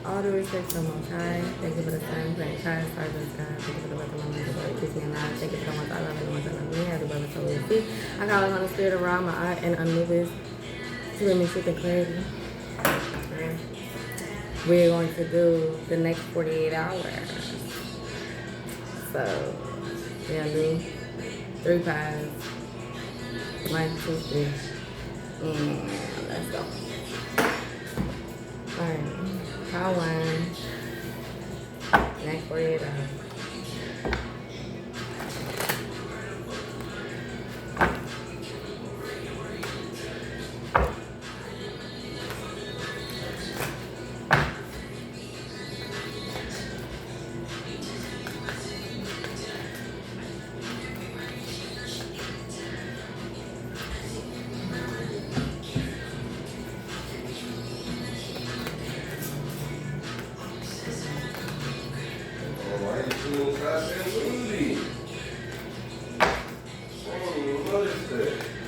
All the respect to the Most High. Thank you for the sun, for the entire stars of the sky. Thank you for the weather, my mind, the Lord, kiss me alive. Thank you for the ones I love and the ones I love me. Every brother, soul, and feet. I call upon the spirit of Ra, my eye, and Anubis to let me see the clarity. Okay. We're going to do the next 48 hours. So, we're going to do 3 pies. 1, 2, 3. And let's go. Alright. Pile 1. Next 48 hours.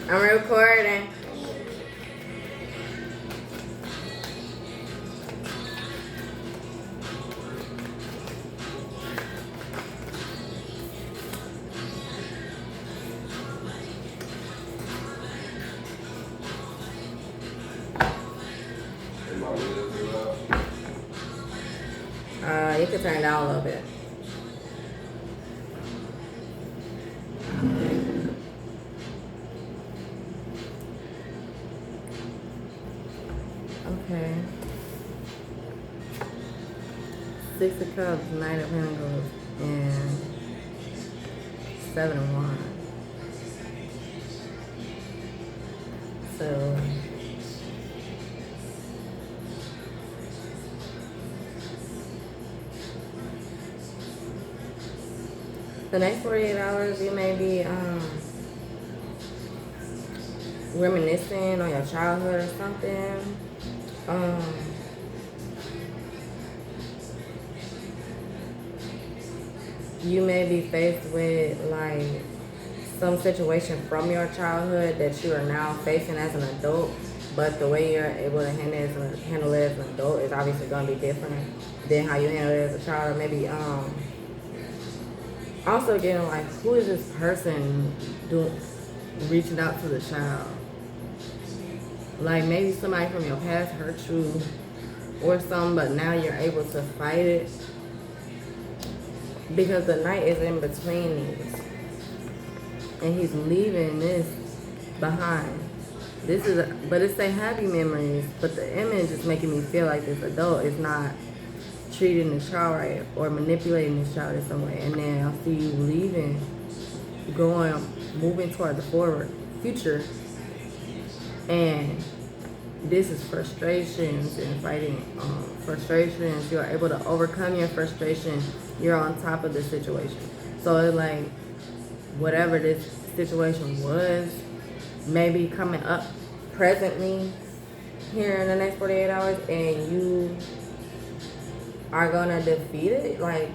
I'm recording. You can turn it down a little bit. Okay. 6 of Cups, Knight of Pentacles, and 7 of Wands. So the next 48 hours, you may be reminiscing on your childhood or something. You may be faced with like some situation from your childhood that you are now facing as an adult, but the way you're able to handle it as an adult is obviously going to be different than how you handle it as a child. Or maybe also getting like, who is this person reaching out to the child? Like maybe somebody from your past hurt you or something, but now you're able to fight it because the Knight is in between these and he's leaving this behind. But it's a happy memories, but the image is making me feel like this adult is not treating the child right or manipulating the child in some way. And then I'll see you leaving, moving toward the forward future. And this is frustrations and fighting frustrations. You're able to overcome your frustration. You're on top of the situation. So it's like whatever this situation was, maybe coming up presently here in the next 48 hours, and you are gonna defeat it. Like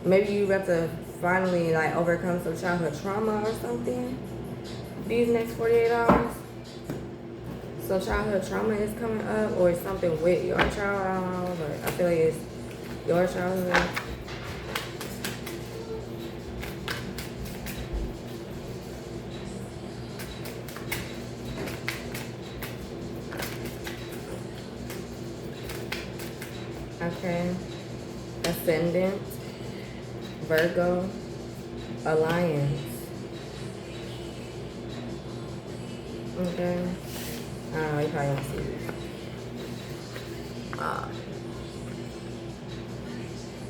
maybe you have to finally like overcome some childhood trauma or something these next 48 hours. So childhood trauma is coming up, or it's something with your child. I don't know, but I feel like it's your childhood. Okay. Ascendant, Virgo, Alliance. Okay. I don't know, you probably won't see this.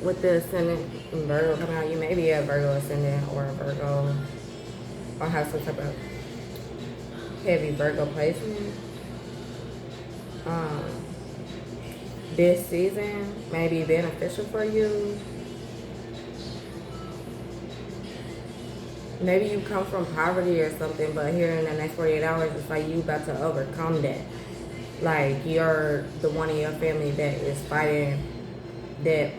With the ascendant in Virgo coming out, you may be a Virgo ascendant or a Virgo, or have some type of heavy Virgo placement. This season may be beneficial for you. Maybe you come from poverty or something, but here in the next 48 hours, it's like you about to overcome that. Like you're the one in your family that is fighting that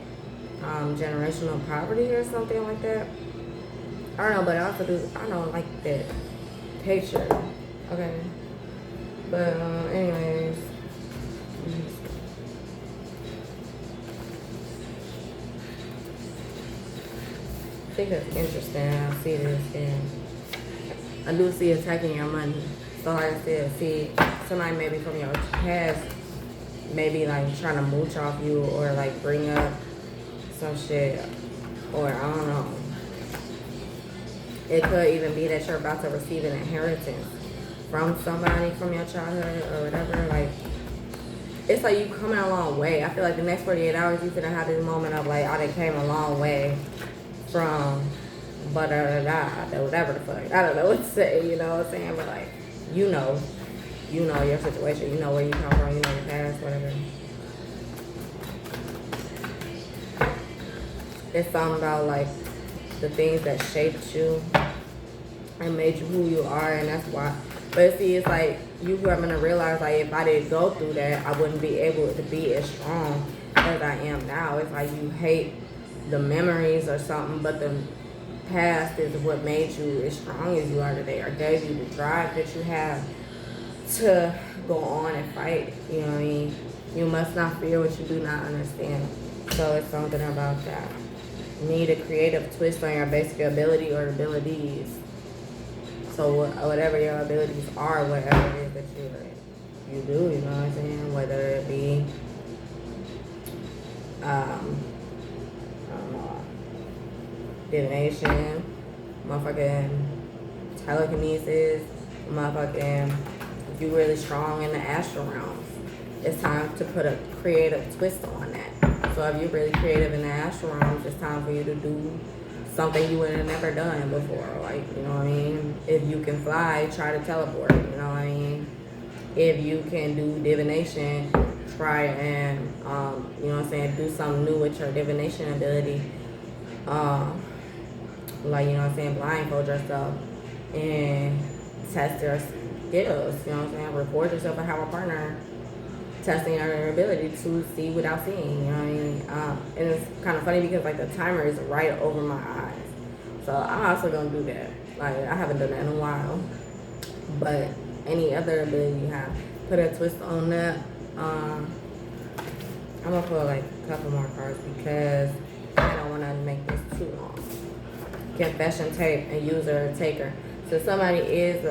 generational poverty or something like that. I don't know, but I also I don't like that picture. Okay. But anyways. think that's interesting. I see this, and I do see attacking your money. So like I said, see somebody maybe from your past, maybe like trying to mooch off you or like bring up some shit, or I don't know. It could even be that you're about to receive an inheritance from somebody from your childhood or whatever. Like, it's like you coming a long way. I feel like the next 48 hours, you're gonna have this moment of like, oh, they came a long way from whatever the fuck. I don't know what to say, you know what I'm saying? But like, you know your situation, you know where you come from, you know your past, whatever. It's something about like the things that shaped you and made you who you are, and that's why. But see, it's like you are gonna realize like if I didn't go through that, I wouldn't be able to be as strong as I am now. It's like you hate the memories or something, but the past is what made you as strong as you are today, or gave you the drive that you have to go on and fight. You know what I mean? You must not fear what you do not understand. So it's something about that. Need a creative twist on your basic ability or abilities. So whatever your abilities are, whatever it is that you do, you know what I'm saying? Whether it be, I don't know, divination, motherfucking telekinesis, motherfucking, if you're really strong in the astral realms, it's time to put a creative twist on that. So if you're really creative in the astral realms, it's time for you to do something you would have never done before. Like, you know what I mean? If you can fly, try to teleport, you know what I mean? If you can do divination, try and, you know what I'm saying, do something new with your divination ability. Like, you know what I'm saying, blindfold yourself and test your skills, you know what I'm saying? Record yourself and have a partner testing your ability to see without seeing, you know what I mean? And it's kind of funny because like the timer is right over my eyes. So I'm also gonna do that. Like, I haven't done that in a while. But any other ability you have, put a twist on that. I'm gonna put like a couple more cards because I don't wanna make this too long. Confession tape and user taker. So somebody is,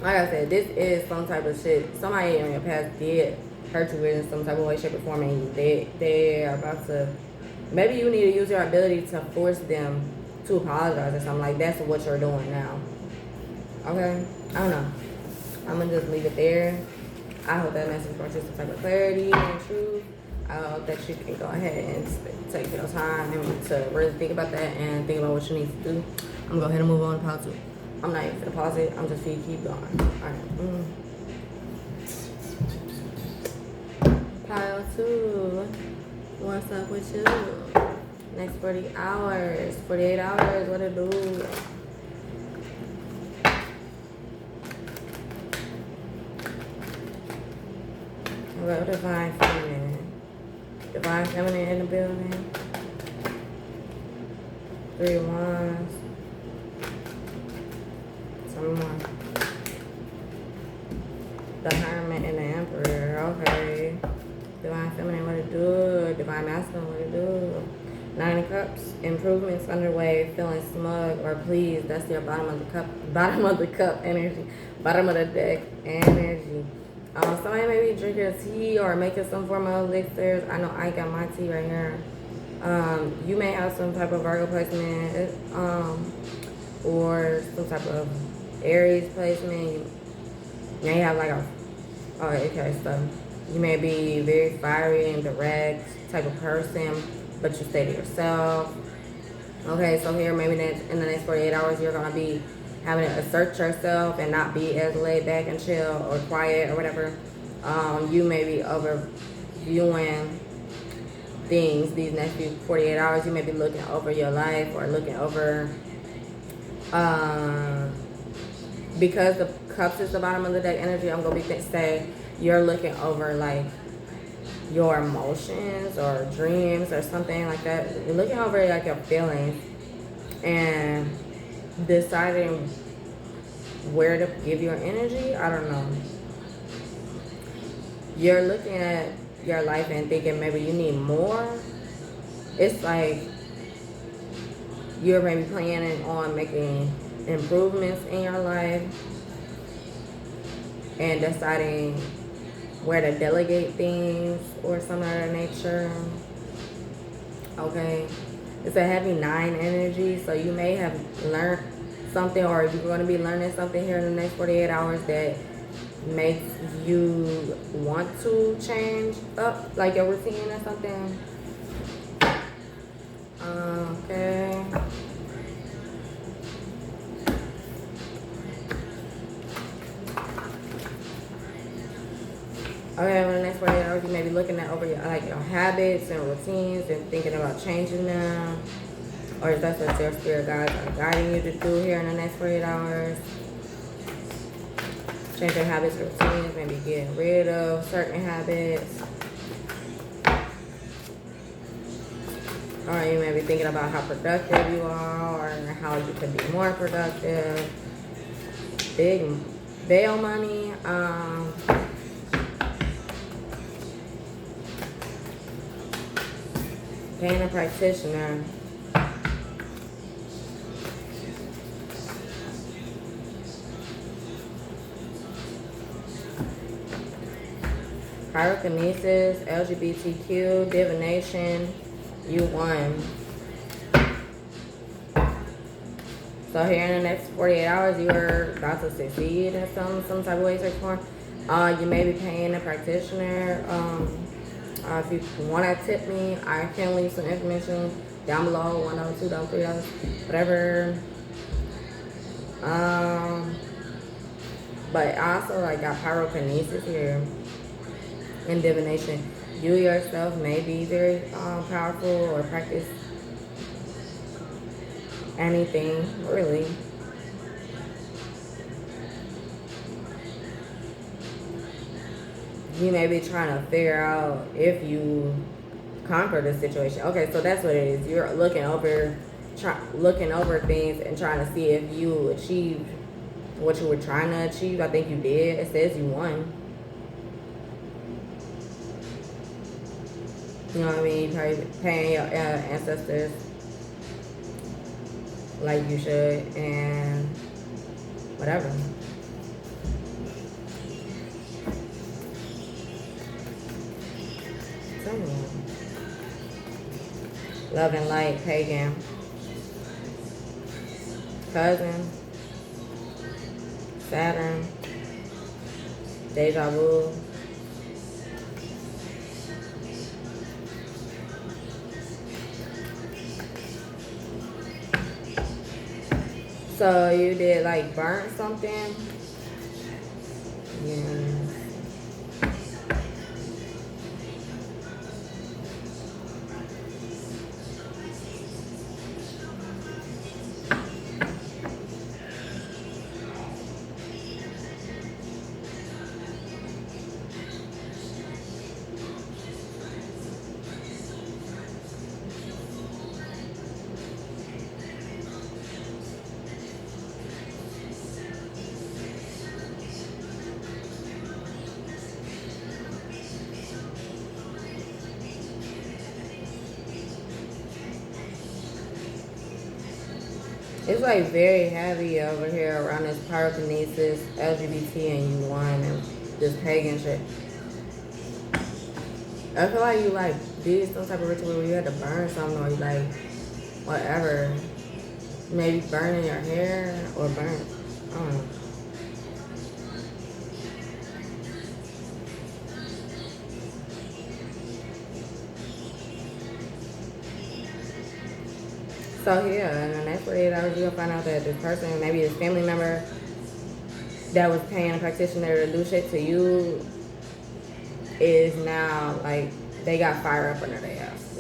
like I said, this is some type of shit. Somebody in your past did hurt you in some type of way, shape, or form, and they are about to. Maybe you need to use your ability to force them to apologize or something. Like, that's what you're doing now. Okay? I don't know. I'm gonna just leave it there. I hope that message brought you some type of clarity and truth. I hope that you can go ahead and take your time to really think about that and think about what you need to do. I'm gonna go ahead and move on to pile 2. I'm not even gonna pause it. I'm just gonna keep going. Alright. Pile 2. What's up with you? Next 40 hours. 48 hours. What it do? Hello, Divine Feminine. Divine Feminine in the building. 3 of Wands. Some more. The Hermit and the Emperor. Okay. Divine Feminine, what it do? Divine Masculine, what it do? 9 of Cups. Improvements underway. Feeling smug or pleased. That's your bottom of the cup. Bottom of the cup energy. Bottom of the deck energy. Somebody may be drinking tea or making some form of elixirs. I know I got my tea right here. You may have some type of Virgo placement, or some type of Aries placement. You may have like a, oh, okay, so you may be very fiery and direct type of person, but you stay to yourself. Okay, so here maybe in the next 48 hours you're gonna be having to assert yourself and not be as laid back and chill or quiet or whatever. You may be overviewing things these next few 48 hours. You may be looking over your life or looking over, because the cups is the bottom of the deck energy, I'm going to say you're looking over like your emotions or dreams or something like that. You're looking over like your feelings and deciding where to give your energy. I don't know. You're looking at your life and thinking maybe you need more. It's like You're maybe planning on making improvements in your life and deciding where to delegate things or some of that nature. Okay, it's a heavy 9 energy, so you may have learned something, or you're going to be learning something here in the next 48 hours that makes you want to change up like your routine or something. Okay. Okay, in the next 48 hours, you may be looking at over your habits and routines and thinking about changing them. Or if that's what your spirit guides are guiding you to do here in the next 48 hours. Changing habits and routines, maybe getting rid of certain habits. Or you may be thinking about how productive you are or how you can be more productive. Big bail money. Paying a practitioner. Pyrokinesis, LGBTQ, divination, you won. So here in the next 48 hours, you are about to succeed in some type of way, shape, or form. You may be paying a practitioner. If you want to tip me, I can leave some information down below, $1, $2, $3, whatever. But I also got pyrokinesis here and divination. You yourself may be very powerful or practice anything, really. You may be trying to figure out if you conquer the situation. Okay, so that's what it is. You're looking over things and trying to see if you achieved what you were trying to achieve. I think you did. It says you won. You know what I mean? Probably paying your ancestors like you should and whatever. Love and light, pagan. Cousin. Saturn. Deja vu. So you did burn something? Yeah. It's very heavy over here around this pyrokinesis, LGBT, and you won, and this pagan shit. I feel like you did some type of ritual where you had to burn something, or you whatever. Maybe burning your hair or burn. I don't know. So yeah, in the next 48 hours, you'll find out that this person, maybe this family member that was paying a practitioner to do shit to you, is now they got fire up under their ass.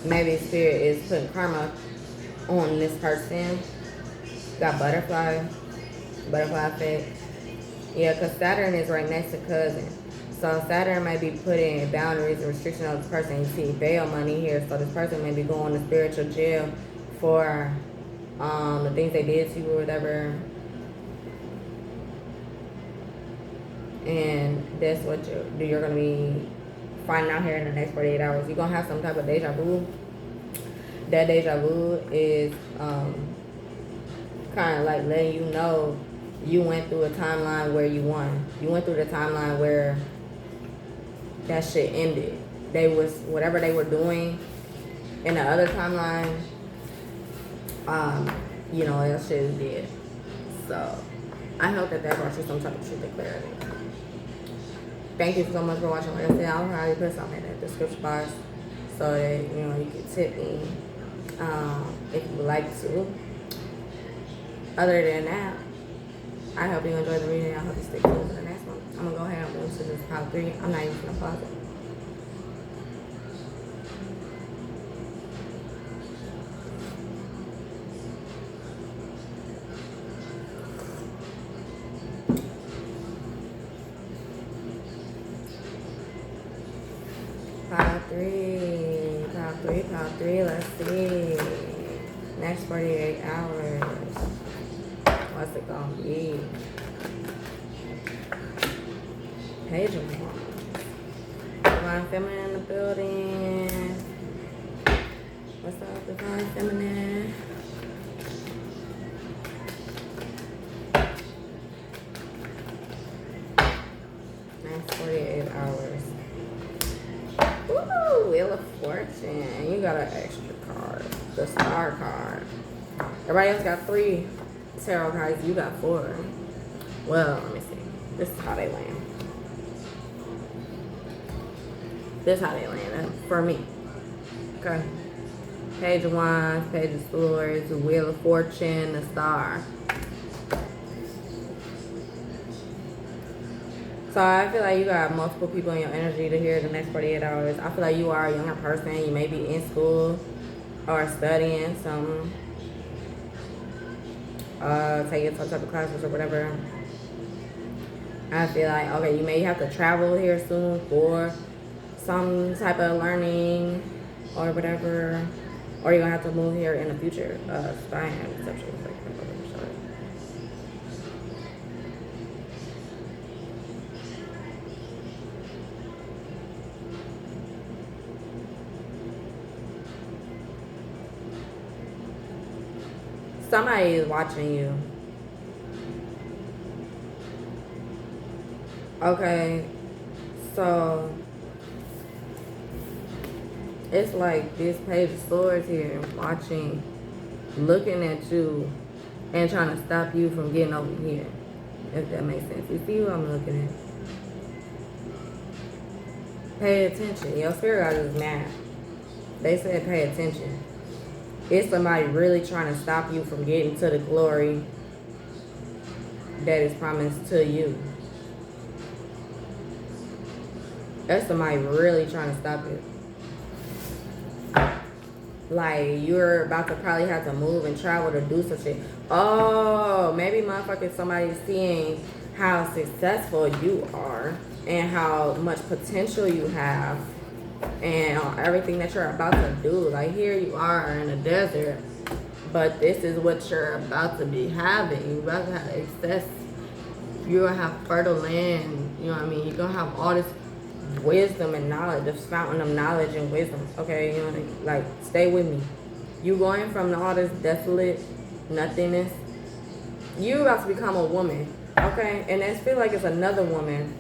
Maybe spirit is putting karma on this person. Got butterfly effect. Yeah, because Saturn is right next to cousin. So Saturn might be putting boundaries and restrictions on this person. You see bail money here, so this person may be going to spiritual jail for the things they did to you or whatever. And that's what you're going to be finding out here in the next 48 hours. You're going to have some type of deja vu. that deja vu is kind of like letting you know you went through a timeline where you won. You went through the timeline where that shit ended. They was, whatever they were doing in the other timeline, you know, that shit is dead. So I hope that brought you some type of truth and clarity. Thank you so much for watching. Like I said, I'll probably put something in the description box so that, you know, you can tip me if you would like to. Other than that, I hope you enjoyed the reading. I hope you stick to it for the next one. I'm going to go ahead and move to this pile 3. I'm not even going to pause it. Pile 3, let's see. Next 48 hours. What's it gonna be? Page of Wands. Divine Feminine in the building. What's up, Divine Feminine? Next 48 hours. Woo! Wheel of Fortune. You got an extra card. The Star card. Everybody else got 3 tarot cards. You got 4. Well, let me see. This is how they land. This is how they land for me. Okay. Page of Wands, Page of Swords, the Wheel of Fortune, the Star. So I feel like you got multiple people in your energy to hear the next 48 hours. I feel like you are a younger person. You may be in school or studying some, taking some type of classes or whatever. I feel like, okay, you may have to travel here soon for some type of learning or whatever. Or you're going to have to move here in the future. Spying and deception. Somebody is watching you. Okay, so it's like this Page of Swords here watching, looking at you and trying to stop you from getting over here, if that makes sense. You see what I'm looking at? Pay attention. Your spirit guide is mad. They said pay attention. It's somebody really trying to stop you from getting to the glory that is promised to you. That's somebody really trying to stop it. Like, you're about to probably have to move and travel to do some shit. Oh, maybe motherfucking somebody's seeing how successful you are and how much potential you have and everything that you're about to do. Like, here you are in the desert, but this is what you're about to be having. You're about to have excess. You're going to have fertile land. You know what I mean? You're going to have all this wisdom and knowledge, this fountain of knowledge and wisdom. Okay, you know, like, stay with me. You going from all this desolate nothingness, you about to become a woman. Okay, and I feel like it's another woman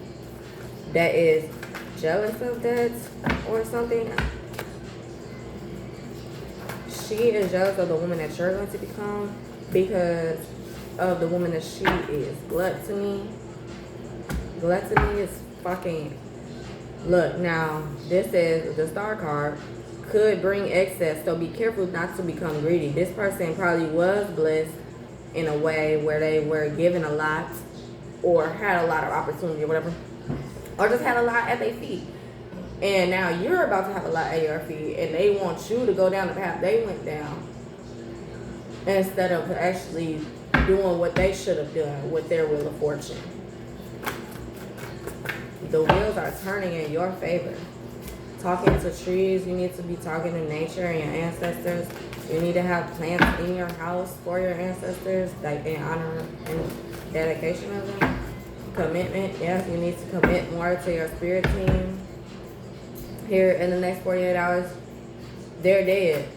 that is jealous of that or something. She is jealous of the woman that you're going to become because of the woman that she is. Gluttony is fucking. Look, now, this is the Star card. Could bring excess, so be careful not to become greedy. This person probably was blessed in a way where they were given a lot or had a lot of opportunity or whatever. Or just had a lot at their feet. And now you're about to have a lot at your feet and they want you to go down the path they went down instead of actually doing what they should have done with their Wheel of Fortune. The wheels are turning in your favor. Talking to trees, you need to be talking to nature and your ancestors. You need to have plants in your house for your ancestors, like in honor and dedication of them. Commitment, yes, you need to commit more to your spirit team. Here in the next 48 hours, they're dead.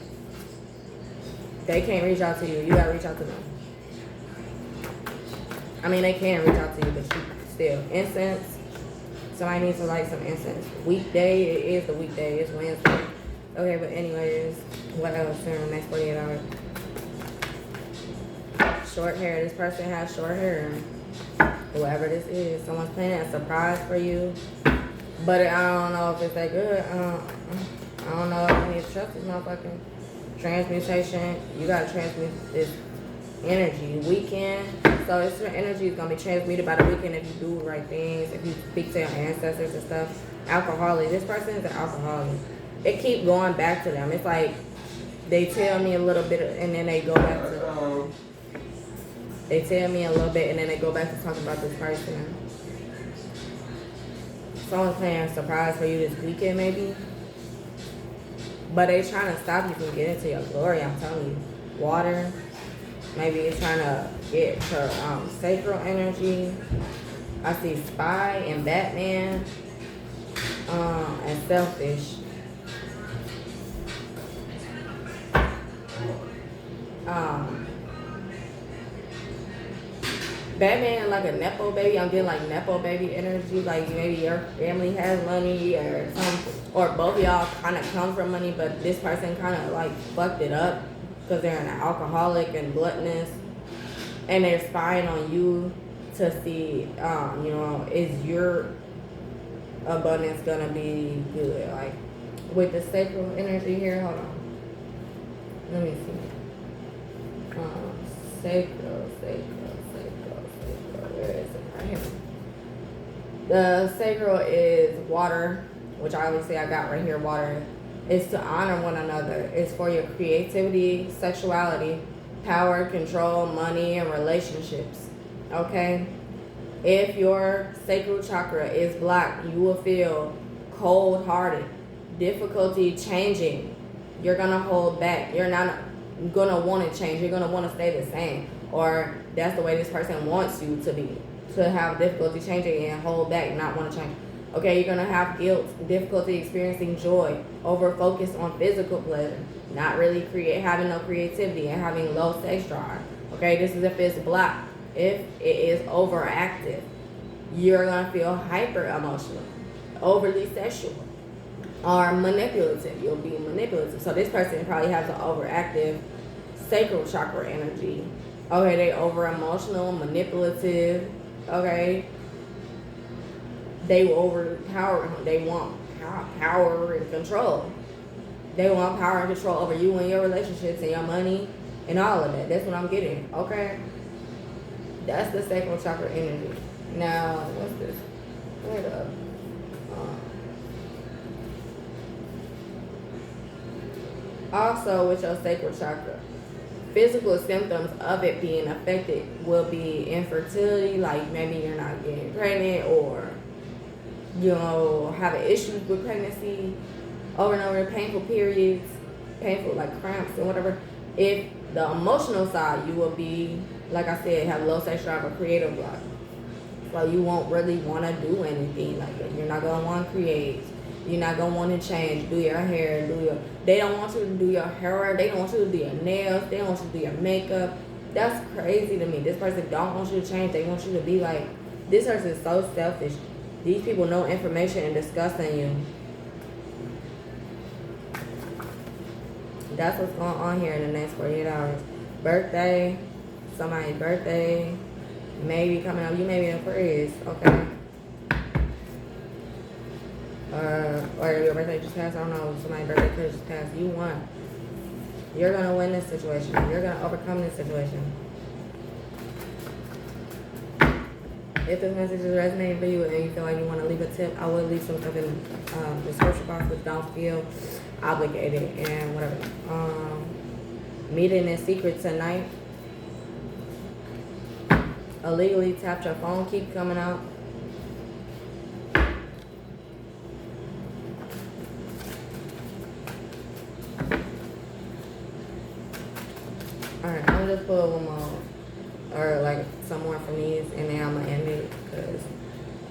They can't reach out to you. You gotta reach out to them. I mean, they can reach out to you, but you still. Incense. Somebody needs to light some incense. Weekday. It is the weekday. It's Wednesday. Okay, but anyways, what else in the next 48 hours? Short hair. This person has short hair. Whoever this is, someone's planning a surprise for you. But I don't know if it's that good. I don't know if you need to trust this motherfucking transmutation. You gotta transmute this energy. Weekend. So this energy is gonna be transmuted by the weekend if you do the right things, if you speak to your ancestors and stuff. Alcoholic. This person is an alcoholic. It keep going back to them. It's like they tell me a little bit and then they go back to. They tell me a little bit and then they go back to talking about this person. Someone's planning a surprise for you this weekend, maybe. But they trying to stop you from getting to your glory, I'm telling you. Water. Maybe it's trying to get to sacral energy. I see Spy and Batman. And Selfish. Batman like a Nepo baby. I'm getting like Nepo baby energy. Like maybe your family has money or something. Or both of y'all kind of come from money, but this person kind of like fucked it up because they're an alcoholic and gluttonous. And they're spying on you to see, is your abundance going to be good? Like with the sacral energy here, hold on. Let me see. Sacral. Where is it? Right here. The sacral is water, which I obviously I got right here, water. It's to honor one another. It's for your creativity, sexuality, power, control, money, and relationships. Okay? If your sacral chakra is blocked, you will feel cold-hearted, difficulty changing. You're going to hold back. You're not going to want to change. You're going to want to stay the same. Or that's the way this person wants you to be. To have difficulty changing and hold back, not want to change. Okay, you're going to have guilt, difficulty experiencing joy, over focus on physical pleasure, not really having no creativity and having low sex drive. Okay, this is if it's blocked. If it is overactive, you're going to feel hyper emotional, overly sexual, or manipulative. You'll be manipulative. So this person probably has an overactive sacral chakra energy. Okay, they over emotional, manipulative. Okay, they will overpower. They want power and control. They want power and control over you and your relationships and your money and all of that. That's what I'm getting. Okay, that's the sacral chakra energy. Now, what's this? Wait up. Also, with your sacral chakra, physical symptoms of it being affected will be infertility, like maybe you're not getting pregnant or, having issues with pregnancy, over and over, painful periods, painful like cramps and whatever. If the emotional side, you will be, like I said, have low sex drive or creative block. So you won't really want to do anything like that. You're not going to want to create. You're not going to want to change, do your hair, they don't want you to do your hair, they don't want you to do your nails, they don't want you to do your makeup. That's crazy to me. This person don't want you to change. They want you to be like, this person is so selfish. These people know information and discussing you. That's what's going on here in the next 48 hours. Birthday, somebody's birthday, maybe coming up. You may be in Aquarius, okay? Or your birthday just passed. I don't know. Somebody's birthday could just pass. You won. You're going to win this situation. You're going to overcome this situation. If this message is resonating for you and you feel like you want to leave a tip, I will leave some stuff in the description box, but don't feel obligated and whatever. Meeting in secret tonight. Illegally tapped your phone. Keep coming out. Alright, I'm just pull one more, or like some more from these, and then I'm gonna end it because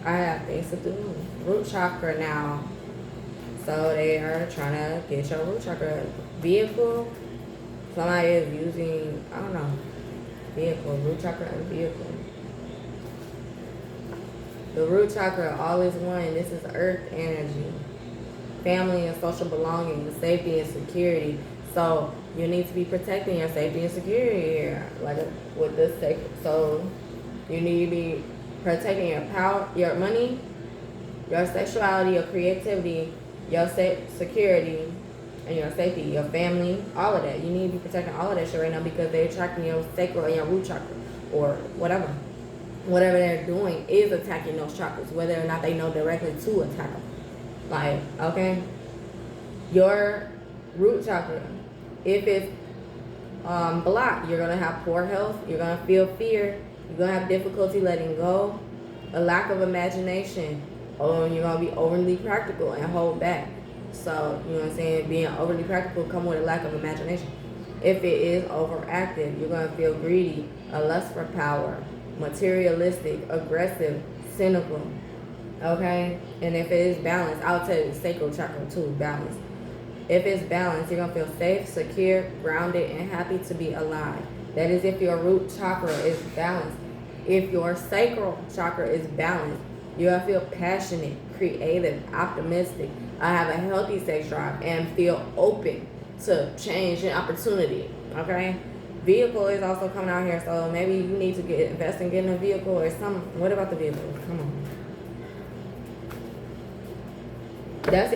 I have things to do. Root chakra now, so they are trying to get your root chakra. Vehicle, Somebody is using, I don't know, vehicle, root chakra and vehicle. The root chakra, all is one. This is earth energy. Family and social belonging, safety and security. So you need to be protecting your safety and security here. Like with this sacred. So you need to be protecting your power, your money, your sexuality, your creativity, your security, and your safety, your family, all of that. You need to be protecting all of that shit right now because they're attracting your sacral and your root chakra or whatever. Whatever they're doing is attacking those chakras, whether or not they know directly to attack them. Like, okay, your root chakra, if it's blocked, you're going to have poor health, you're going to feel fear, you're going to have difficulty letting go, a lack of imagination, or you're going to be overly practical and hold back. So, you know what I'm saying, being overly practical come with a lack of imagination. If it is overactive, you're going to feel greedy, a lust for power, materialistic, aggressive, cynical. Okay? And if it is balanced, I'll tell you sacral chakra too, balance. If it's balanced, you're going to feel safe, secure, grounded, and happy to be alive. That is if your root chakra is balanced. If your sacral chakra is balanced, you're going to feel passionate, creative, optimistic, have a healthy sex drive, and feel open to change and opportunity. Okay? Vehicle is also coming out here, so maybe you need to invest in getting a vehicle or something. What about the vehicle? Come on. That's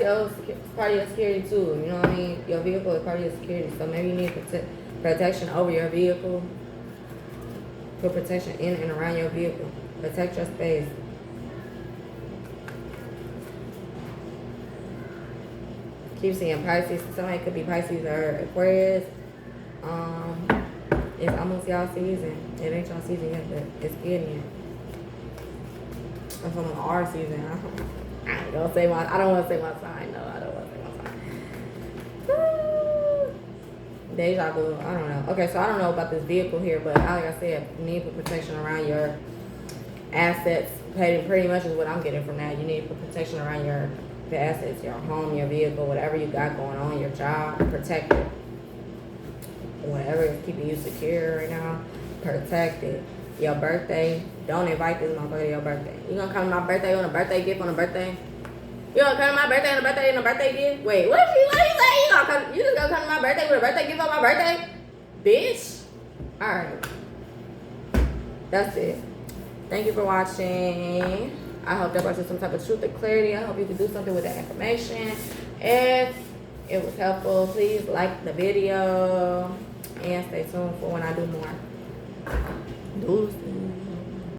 your part of your security too. You know what I mean? Your vehicle is part of your security, so maybe you need protection over your vehicle. Put protection in and around your vehicle. Protect your space. Keep seeing Pisces. Somebody could be Pisces or Aquarius. It's almost y'all season. It ain't y'all season yet, but it's getting here. I'm from our season. I don't want to say my sign. No, I don't want to say my sign. Deja vu. I don't know. Okay, so I don't know about this vehicle here, but like I said, you need to put protection around your assets. Pretty much is what I'm getting from that. You need to put protection around your assets, your home, your vehicle, whatever you got going on, your job. Protect it. Whatever is keeping you secure right now, protect it. Your birthday, don't invite this motherfucker to your birthday. You gonna come to my birthday on a birthday gift on a birthday? You gonna come to my birthday on a birthday gift? Wait, what you say? You just gonna come to my birthday with a birthday gift on my birthday? Bitch. Alright. That's it. Thank you for watching. I hope that brought you some type of truth and clarity. I hope you can do something with that information. If it was helpful, please like the video and stay tuned for when I do more. Deuces.